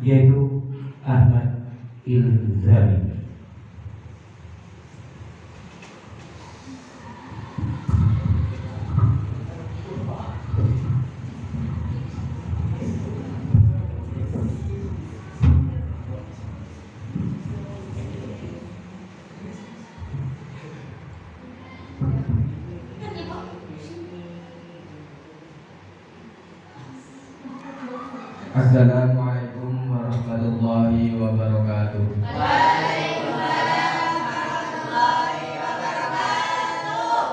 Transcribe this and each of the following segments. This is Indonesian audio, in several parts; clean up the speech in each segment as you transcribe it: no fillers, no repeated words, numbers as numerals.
yaitu Ahmad Ilzami. Assalamualaikum warahmatullahi wabarakatuh. Waalaikumsalam warahmatullahi wabarakatuh.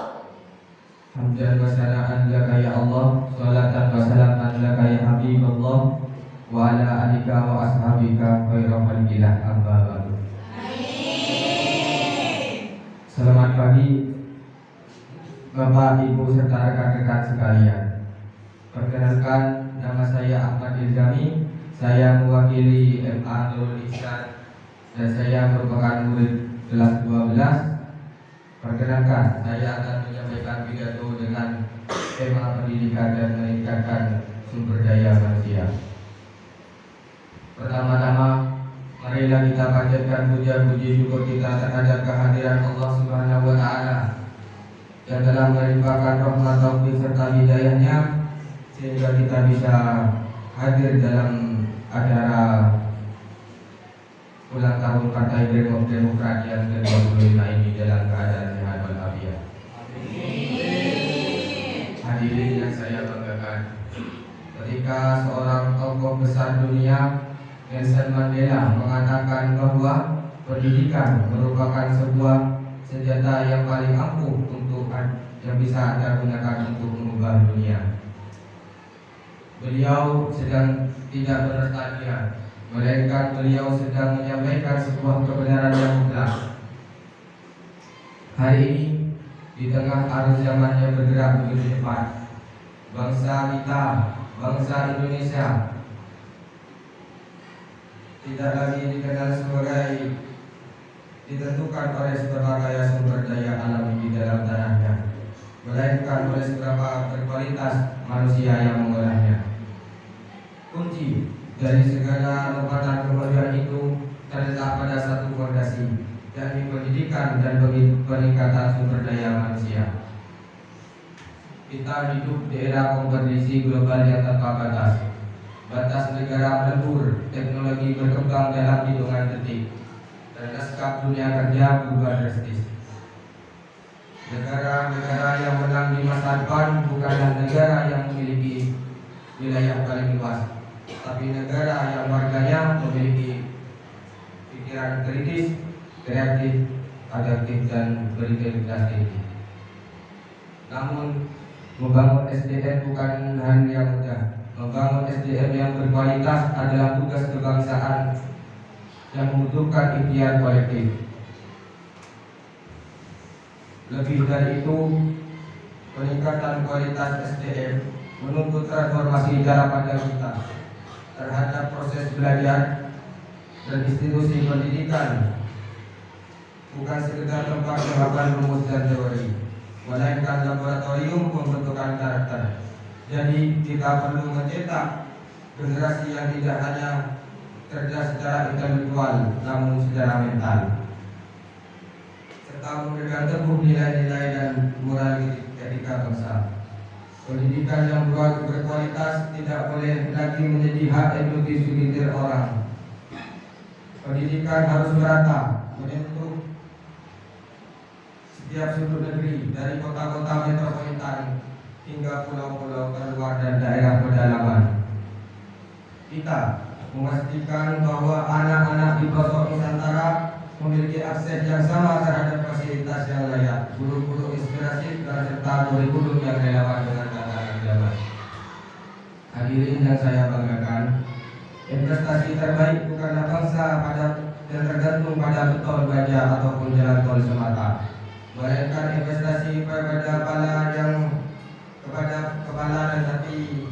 Hamdan wa sana'an laka ya Allah, salatan wa salaman laka ya Habibullah, wa ala alika wa ashabika khairu khalqillah, amma ba'du. Amin. Selamat pagi Bapak, Ibu serta rekan-rekan sekalian. Perkenalkan, nama saya Ahmad Ilzami. Saya mewakili MA Nurul Ihsan dan saya merupakan murid kelas 12. Perkenalkan, saya akan menyampaikan pidato dengan tema pendidikan dan meningkatkan sumber daya manusia. Pertama-tama, marilah kita panjatkan puja-puji syukur kita terhadap kehadiran Allah Subhanahu wa Ta'ala yang telah melimpahkan rahmat taufik serta hidayahnya sehingga kita bisa hadir dalam acara ulang tahun Partai Demokrat yang ke-25 ini dalam keadaan sehat walafiat. Hadirin yang saya banggakan, ketika seorang tokoh besar dunia Nelson Mandela mengatakan bahwa pendidikan merupakan sebuah senjata yang paling ampuh untuk yang bisa Anda gunakan untuk mengubah dunia. Beliau sedang tidak bernostalgia, melainkan beliau sedang menyampaikan sebuah kebenaran yang mutlak. Hari ini, di tengah arus zaman yang bergerak begitu cepat, bangsa kita, bangsa Indonesia, tidak lagi dikenal sebagai ditentukan oleh berbagai sumber daya alam di dalam tanahnya, melainkan oleh seberapa berkualitas manusia yang mengolahnya. Kunci dari segala lompatan kemajuan itu terletak pada satu fondasi, yakni pendidikan dan peningkatan sumber daya manusia. Kita hidup di era kompetisi global yang tanpa batas. Batas negara melebur, teknologi berkembang dalam hitungan detik, dan lanskap dunia kerja berubah drastis. Negara-negara yang menang di masa depan bukanlah negara yang memiliki wilayah paling luas, tapi negara yang warganya memiliki pikiran kritis, kreatif, adaptif, dan berintegritas tinggi. Namun, membangun SDM bukan hal yang mudah. Membangun SDM yang berkualitas adalah tugas kebangsaan yang membutuhkan ikhtiar kolektif. Lebih dari itu, peningkatan kualitas SDM menuntut transformasi cara pandang kita terhadap proses belajar dan institusi pendidikan, bukan sekedar tempat penerapan rumus dan teori, melainkan laboratorium pembentukan karakter. Jadi kita perlu mencetak generasi yang tidak hanya cerdas secara intelektual, namun secara mental, serta memegang teguh nilai-nilai dan moral etika bangsa. Pendidikan yang berkualitas tidak boleh lagi menjadi hak egois segelintir orang. Pendidikan harus merata, menyentuh setiap sudut negeri, dari kota-kota metropolitan hingga pulau-pulau terluar dan daerah pedalaman. Kita memastikan bahwa anak-anak di pelosok Nusantara memiliki akses yang sama terhadap fasilitas yang layak, guru-guru inspiratif, dan serta kurikulum yang relevan dengan tantangan zaman. Hadirin yang saya banggakan, investasi terbaik bukanlah bangsa yang tergantung pada beton baja ataupun jalan tol semata, melainkan investasi kepada kepala dan hati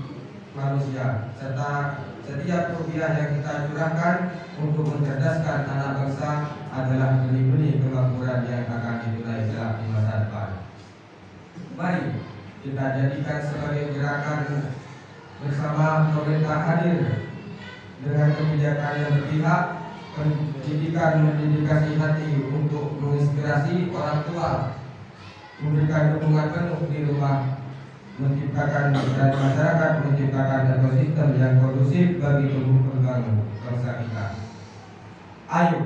manusia, serta setiap rupiah yang kita curahkan untuk mencerdaskan anak bangsa adalah benih-benih kemakmuran yang akan dimulai kelak di masa depan. Mari kita jadikan sebagai gerakan bersama pemerintah hadir dengan kebijakan yang berpihak, pendidikan mendedikasi hati untuk menginspirasi orang tua, memberikan dukungan penuh di rumah, menciptakan dan masyarakat menciptakan ekosistem yang kondusif bagi tumbuh kembang bangsa kita. Ayo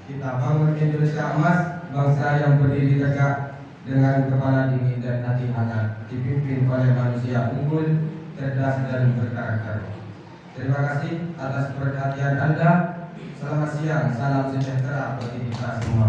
kita bangun Indonesia emas, bangsa yang berdiri tegak dengan kepala dingin dan hati hangat, dipimpin oleh manusia unggul, cerdas dan berkarakter. Terima kasih atas perhatian Anda. Selamat siang, salam sejahtera bagi kita semua.